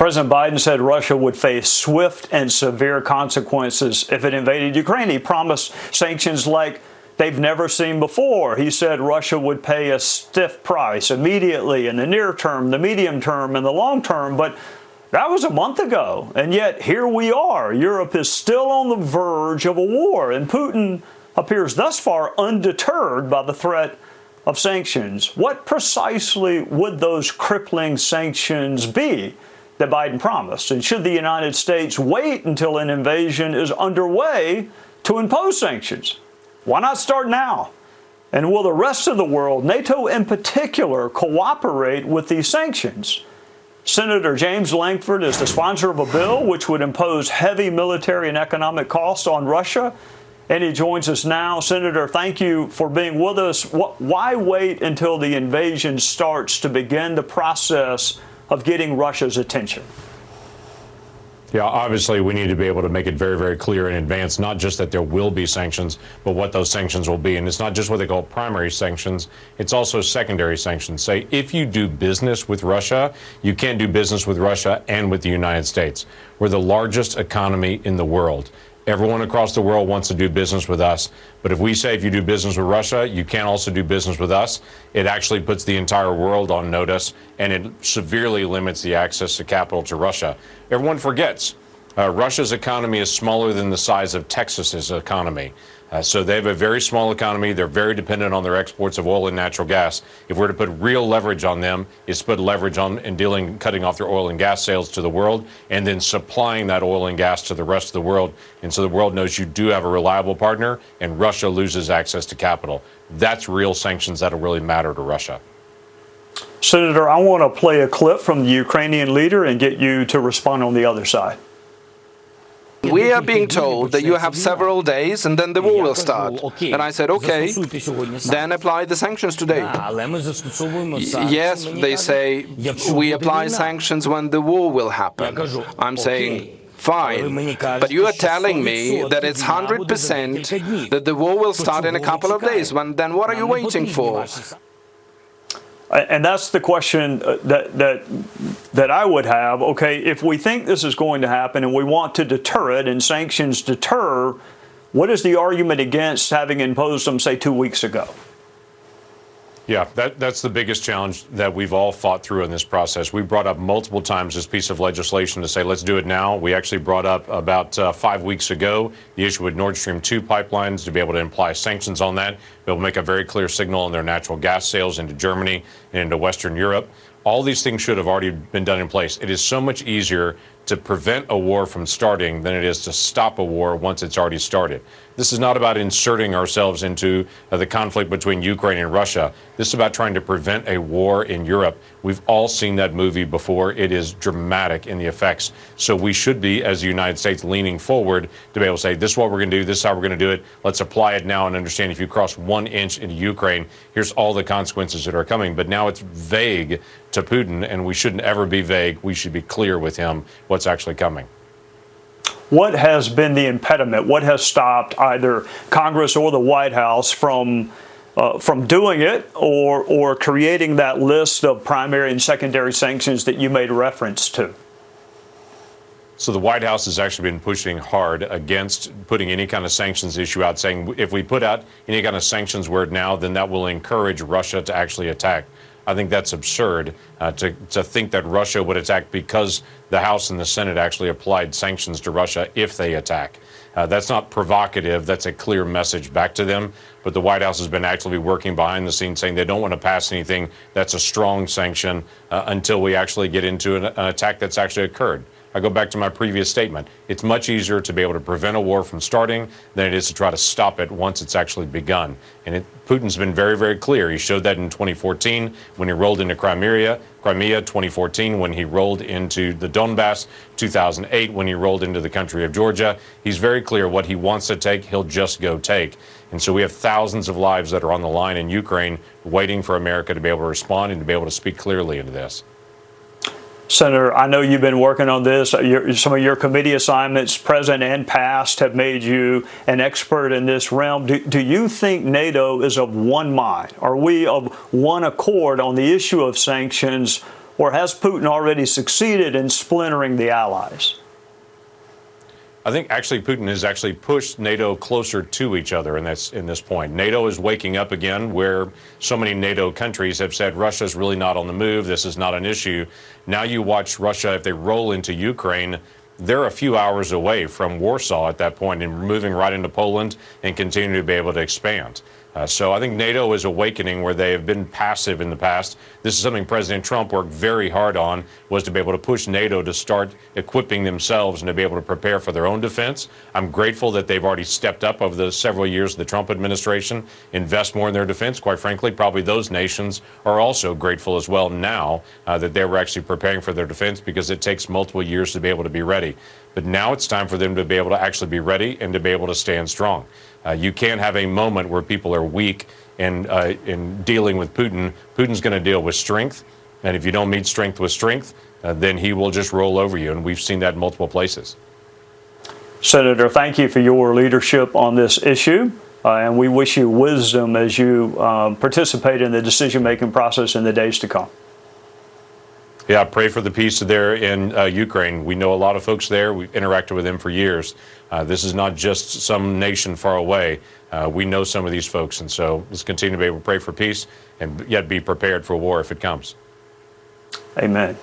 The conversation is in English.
President Biden said Russia would face swift and severe consequences if it invaded Ukraine. He promised sanctions like they've never seen before. He said Russia would pay a stiff price immediately in the near term, the medium term, and the long term. But that was a month ago. And yet here we are. Europe is still on the verge of a war. And Putin appears thus far undeterred by the threat of sanctions. What precisely would those crippling sanctions be that Biden promised? And should the United States wait until an invasion is underway to impose sanctions? Why not start now? And will the rest of the world, NATO in particular, cooperate with these sanctions? Senator James Lankford is the sponsor of a bill which would impose heavy military and economic costs on Russia. And he joins us now. Senator, thank you for being with us. Why wait until the invasion starts to begin the process of getting Russia's attention? Yeah, obviously, we need to be able to make it very, very clear in advance, not just that there will be sanctions, but what those sanctions will be. And it's not just what they call primary sanctions. It's also secondary sanctions. Say, if you do business with Russia, you can't do business with Russia and with the United States. We're the largest economy in the world. Everyone across the world wants to do business with us. But if we say if you do business with Russia, you can't also do business with us, it actually puts the entire world on notice, and it severely limits the access to capital to Russia. Everyone forgets Russia's economy is smaller than the size of Texas's economy. So they have a very small economy. They're very dependent on their exports of oil and natural gas. If we're to put real leverage on them, it's put leverage on in cutting off their oil and gas sales to the world and then supplying that oil and gas to the rest of the world. And so the world knows you do have a reliable partner, and Russia loses access to capital. That's real sanctions that'll really matter to Russia. Senator, I want to play a clip from the Ukrainian leader and get you to respond on the other side. We are being told that you have several days and then the war will start. And I said, okay, then apply the sanctions today. Yes, they say, we apply sanctions when the war will happen. I'm saying, fine, but you are telling me that it's 100% that the war will start in a couple of days. Then what are you waiting for? And that's the question that I would have. Okay, if we think this is going to happen and we want to deter it and sanctions deter, what is the argument against having imposed them, say, 2 weeks ago? Yeah, that's the biggest challenge that we've all fought through in this process. We brought up multiple times this piece of legislation to say, let's do it now. We actually brought up about 5 weeks ago the issue with Nord Stream 2 pipelines to be able to imply sanctions on that. Be able to make a very clear signal on their natural gas sales into Germany and into Western Europe. All these things should have already been done in place. It is so much easier to prevent a war from starting than it is to stop a war once it's already started. This is not about inserting ourselves into the conflict between Ukraine and Russia. This is about trying to prevent a war in Europe. We've all seen that movie before. It is dramatic in the effects. So we should be, as the United States, leaning forward to be able to say, this is what we're going to do, this is how we're going to do it. Let's apply it now and understand if you cross 1 inch into Ukraine, here's all the consequences that are coming. But now it's vague to Putin, and we shouldn't ever be vague. We should be clear with him what's actually coming. What has been the impediment? What has stopped either Congress or the White House from doing it or creating that list of primary and secondary sanctions that you made reference to? So the White House has actually been pushing hard against putting any kind of sanctions issue out, saying if we put out any kind of sanctions word now, then that will encourage Russia to actually attack. I think that's absurd to think that Russia would attack because the House and the Senate actually applied sanctions to Russia if they attack. That's not provocative. That's a clear message back to them. But the White House has been actively working behind the scenes saying they don't want to pass anything that's a strong sanction until we actually get into an attack that's actually occurred. I go back to my previous statement. It's much easier to be able to prevent a war from starting than it is to try to stop it once it's actually begun. And Putin's been very, very clear. He showed that in 2014 when he rolled into Crimea, 2014 when he rolled into the Donbass, 2008 when he rolled into the country of Georgia. He's very clear what he wants to take, he'll just go take. And so we have thousands of lives that are on the line in Ukraine waiting for America to be able to respond and to be able to speak clearly into this. Senator, I know you've been working on this. Some of your committee assignments, present and past, have made you an expert in this realm. Do you think NATO is of one mind? Are we of one accord on the issue of sanctions, or has Putin already succeeded in splintering the allies? I think actually Putin has actually pushed NATO closer to each other in this point. NATO is waking up again, where so many NATO countries have said Russia's really not on the move. This is not an issue. Now you watch Russia, if they roll into Ukraine, they're a few hours away from Warsaw at that point and moving right into Poland and continue to be able to expand. So I think NATO is awakening where they have been passive in the past. This is something President Trump worked very hard on, was to be able to push NATO to start equipping themselves and to be able to prepare for their own defense. I'm grateful that they've already stepped up over the several years of the Trump administration, invest more in their defense. Quite frankly, probably those nations are also grateful as well now that they were actually preparing for their defense, because it takes multiple years to be able to be ready. But now it's time for them to be able to actually be ready and to be able to stand strong. You can't have a moment where people are weak in dealing with Putin. Putin's going to deal with strength, and if you don't meet strength with strength, then he will just roll over you, and we've seen that in multiple places. Senator, thank you for your leadership on this issue, and we wish you wisdom as you participate in the decision-making process in the days to come. Yeah, pray for the peace there in Ukraine. We know a lot of folks there. We've interacted with them for years. This is not just some nation far away. We know some of these folks, and so let's continue to be able to pray for peace and yet be prepared for war if it comes. Amen.